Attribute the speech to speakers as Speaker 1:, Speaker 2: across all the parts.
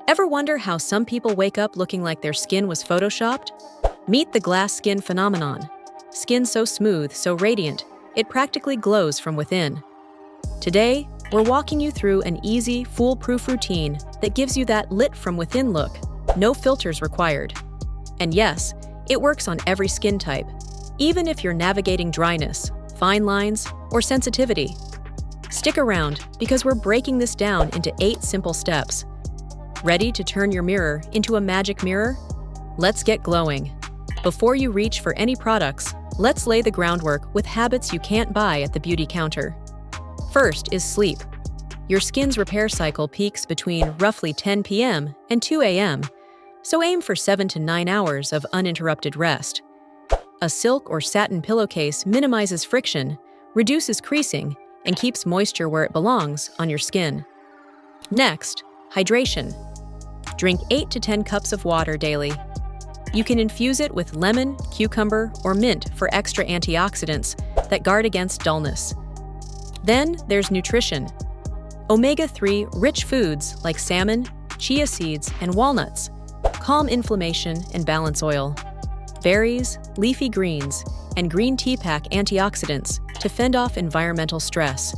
Speaker 1: Ever wonder how some people wake up looking like their skin was photoshopped? Meet the glass skin phenomenon. Skin so smooth, so radiant, it practically glows from within. Today, we're walking you through an easy, foolproof routine that gives you that lit from within look, no filters required. And yes, it works on every skin type, even if you're navigating dryness, fine lines, or sensitivity. Stick around because we're breaking this down into 8 simple steps. Ready to turn your mirror into a magic mirror? Let's get glowing. Before you reach for any products, let's lay the groundwork with habits you can't buy at the beauty counter. First is sleep. Your skin's repair cycle peaks between roughly 10 p.m. and 2 a.m., so aim for 7 to 9 hours of uninterrupted rest. A silk or satin pillowcase minimizes friction, reduces creasing, and keeps moisture where it belongs on your skin. Next, hydration. Drink 8 to 10 cups of water daily. You can infuse it with lemon, cucumber, or mint for extra antioxidants that guard against dullness. Then there's nutrition. Omega-3 rich foods like salmon, chia seeds, and walnuts calm inflammation and balance oil. Berries, leafy greens, and green tea pack antioxidants to fend off environmental stress.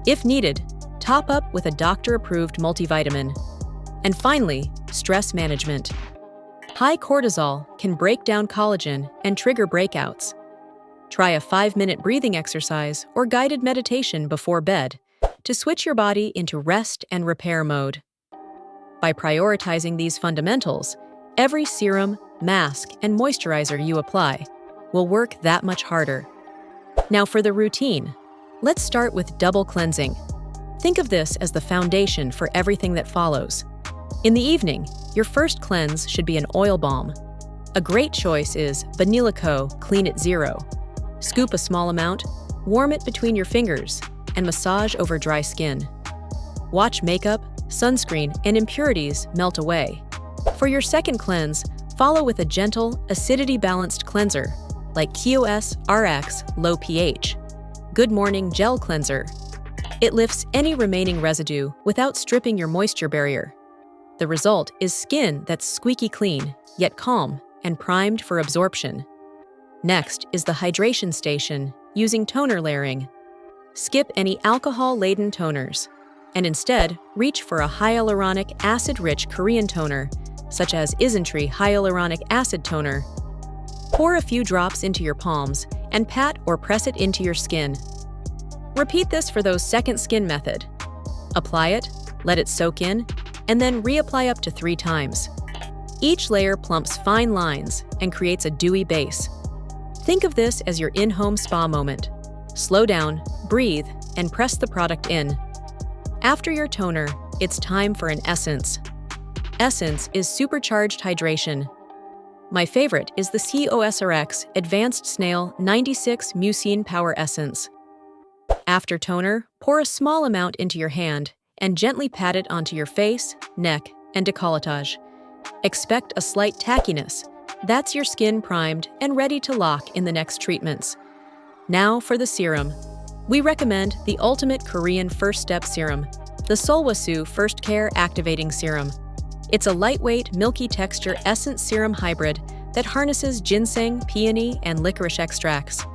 Speaker 1: If needed, top up with a doctor-approved multivitamin. And finally, stress management. High cortisol can break down collagen and trigger breakouts. Try a 5-minute breathing exercise or guided meditation before bed to switch your body into rest and repair mode. By prioritizing these fundamentals, every serum, mask, and moisturizer you apply will work that much harder. Now for the routine. Let's start with double cleansing. Think of this as the foundation for everything that follows. In the evening, your first cleanse should be an oil balm. A great choice is Vanilla Co. Clean at Zero. Scoop a small amount, warm it between your fingers, and massage over dry skin. Watch makeup, sunscreen, and impurities melt away. For your second cleanse, follow with a gentle, acidity-balanced cleanser like KOS RX Low pH. Good Morning Gel Cleanser. It lifts any remaining residue without stripping your moisture barrier. The result is skin that's squeaky clean, yet calm and primed for absorption. Next is the hydration station using toner layering. Skip any alcohol-laden toners and instead reach for a hyaluronic acid-rich Korean toner, such as Isntree Hyaluronic Acid Toner. Pour a few drops into your palms and pat or press it into your skin. Repeat this for those second skin method. Apply it, let it soak in, and then reapply up to 3 times. Each layer plumps fine lines and creates a dewy base. Think of this as your in-home spa moment. Slow down, breathe, and press the product in. After your toner, it's time for an essence. Essence is supercharged hydration. My favorite is the COSRX Advanced Snail 96 Mucin Power Essence. After toner, pour a small amount into your hand and gently pat it onto your face, neck, and décolletage. Expect a slight tackiness. That's your skin primed and ready to lock in the next treatments. Now for the serum. We recommend the ultimate Korean first step serum, the Solwasu First Care Activating Serum. It's a lightweight, milky texture essence serum hybrid that harnesses ginseng, peony, and licorice extracts.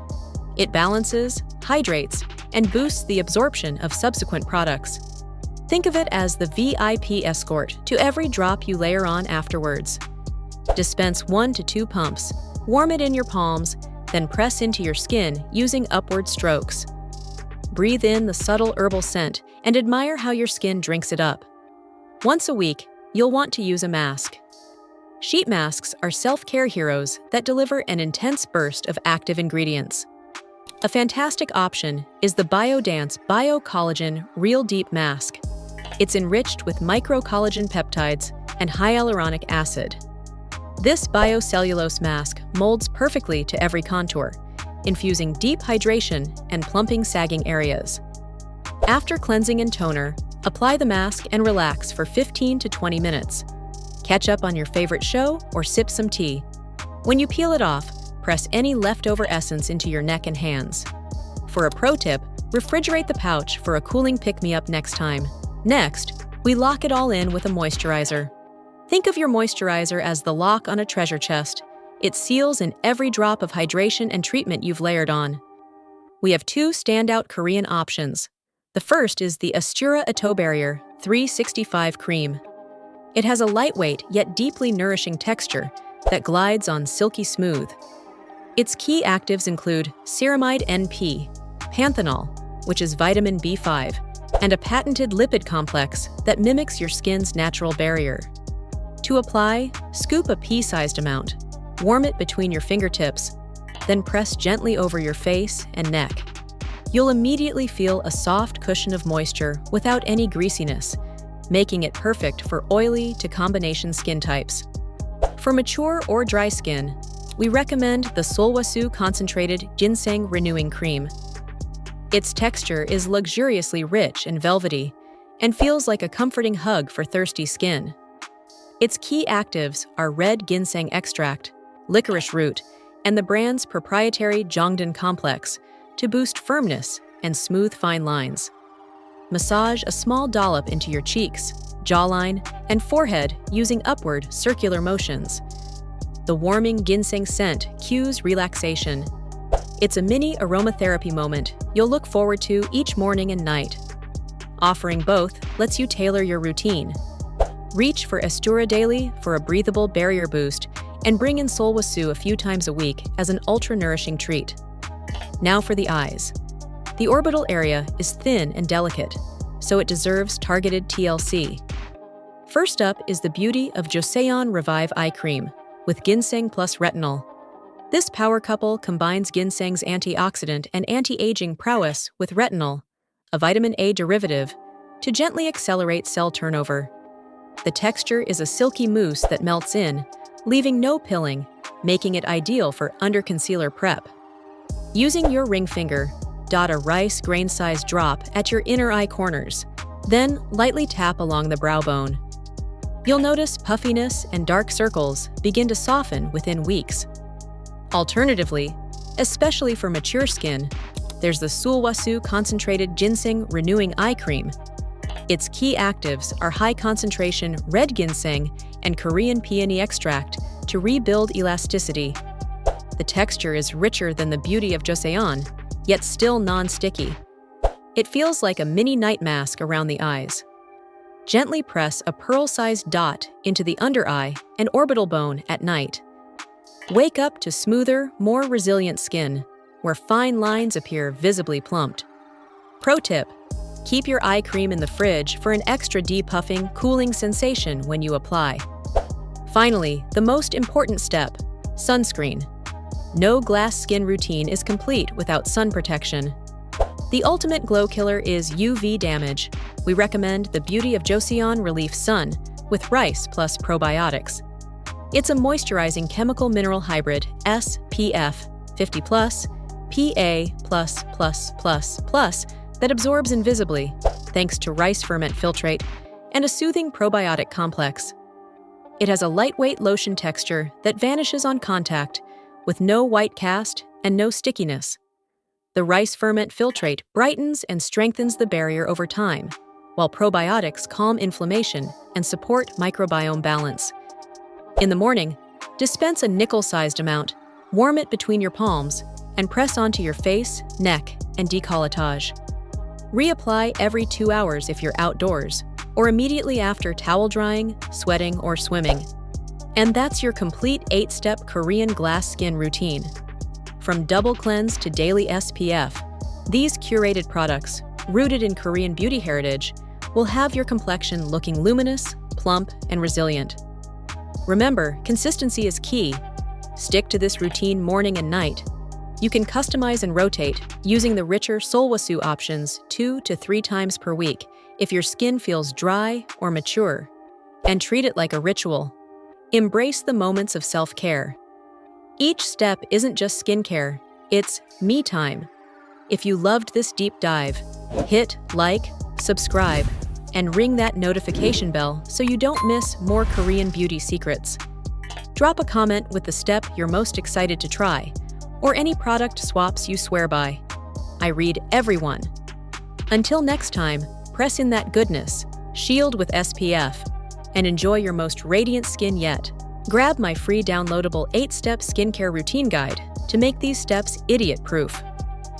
Speaker 1: It balances, hydrates, and boosts the absorption of subsequent products. Think of it as the VIP escort to every drop you layer on afterwards. Dispense 1 to 2 pumps, warm it in your palms, then press into your skin using upward strokes. Breathe in the subtle herbal scent and admire how your skin drinks it up. Once a week, you'll want to use a mask. Sheet masks are self-care heroes that deliver an intense burst of active ingredients. A fantastic option is the BioDance Bio-Collagen Real Deep Mask. It's enriched with micro-collagen peptides and hyaluronic acid. This biocellulose mask molds perfectly to every contour, infusing deep hydration and plumping sagging areas. After cleansing and toner, apply the mask and relax for 15 to 20 minutes. Catch up on your favorite show or sip some tea. When you peel it off, press any leftover essence into your neck and hands. For a pro tip, refrigerate the pouch for a cooling pick-me-up next time. Next, we lock it all in with a moisturizer. Think of your moisturizer as the lock on a treasure chest. It seals in every drop of hydration and treatment you've layered on. We have two standout Korean options. The first is the Astura Atoll Barrier 365 Cream. It has a lightweight yet deeply nourishing texture that glides on silky smooth. Its key actives include ceramide NP, panthenol, which is vitamin B5, and a patented lipid complex that mimics your skin's natural barrier. To apply, scoop a pea-sized amount, warm it between your fingertips, then press gently over your face and neck. You'll immediately feel a soft cushion of moisture without any greasiness, making it perfect for oily to combination skin types. For mature or dry skin, we recommend the Solwasu Concentrated Ginseng Renewing Cream. Its texture is luxuriously rich and velvety, and feels like a comforting hug for thirsty skin. Its key actives are red ginseng extract, licorice root, and the brand's proprietary Jongdan complex to boost firmness and smooth fine lines. Massage a small dollop into your cheeks, jawline, and forehead using upward circular motions. The warming ginseng scent cues relaxation. It's a mini aromatherapy moment you'll look forward to each morning and night. Offering both lets you tailor your routine. Reach for Astura Daily for a breathable barrier boost, and bring in Solwasu a few times a week as an ultra-nourishing treat. Now for the eyes. The orbital area is thin and delicate, so it deserves targeted TLC. First up is the beauty of Joseon Revive Eye Cream with ginseng plus retinol. This power couple combines ginseng's antioxidant and anti-aging prowess with retinol, a vitamin A derivative, to gently accelerate cell turnover. The texture is a silky mousse that melts in, leaving no pilling, making it ideal for under-concealer prep. Using your ring finger, dot a rice grain-sized drop at your inner eye corners, then lightly tap along the brow bone. You'll notice puffiness and dark circles begin to soften within weeks. Alternatively, especially for mature skin, there's the Solwasu Concentrated Ginseng Renewing Eye Cream. Its key actives are high-concentration red ginseng and Korean peony extract to rebuild elasticity. The texture is richer than the beauty of Joseon, yet still non-sticky. It feels like a mini night mask around the eyes. Gently press a pearl-sized dot into the under eye and orbital bone at night. Wake up to smoother, more resilient skin, where fine lines appear visibly plumped. Pro tip: keep your eye cream in the fridge for an extra depuffing, cooling sensation when you apply. Finally, the most important step: sunscreen. No glass skin routine is complete without sun protection. The ultimate glow killer is UV damage. We recommend the Beauty of Joseon Relief Sun with rice plus probiotics. It's a moisturizing chemical mineral hybrid SPF 50+, PA++++ that absorbs invisibly thanks to rice ferment filtrate and a soothing probiotic complex. It has a lightweight lotion texture that vanishes on contact, with no white cast and no stickiness. The rice ferment filtrate brightens and strengthens the barrier over time, while probiotics calm inflammation and support microbiome balance. In the morning, dispense a nickel-sized amount, warm it between your palms, and press onto your face, neck, and décolletage. Reapply every 2 hours if you're outdoors, or immediately after towel drying, sweating, or swimming. And that's your complete 8-step Korean glass skin routine. From double cleanse to daily SPF, these curated products, rooted in Korean beauty heritage, will have your complexion looking luminous, plump, and resilient. Remember, consistency is key. Stick to this routine morning and night. You can customize and rotate using the richer Solwasu options 2 to 3 times per week if your skin feels dry or mature. And treat it like a ritual. Embrace the moments of self-care. Each step isn't just skincare, it's me time. If you loved this deep dive, hit like, subscribe, and ring that notification bell so you don't miss more Korean beauty secrets. Drop a comment with the step you're most excited to try, or any product swaps you swear by. I read everyone. Until next time, press in that goodness, shield with SPF, and enjoy your most radiant skin yet. Grab my free downloadable 8-step skincare routine guide to make these steps idiot-proof.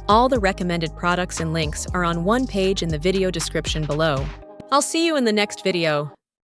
Speaker 1: All the recommended products and links are on one page in the video description below. I'll see you in the next video.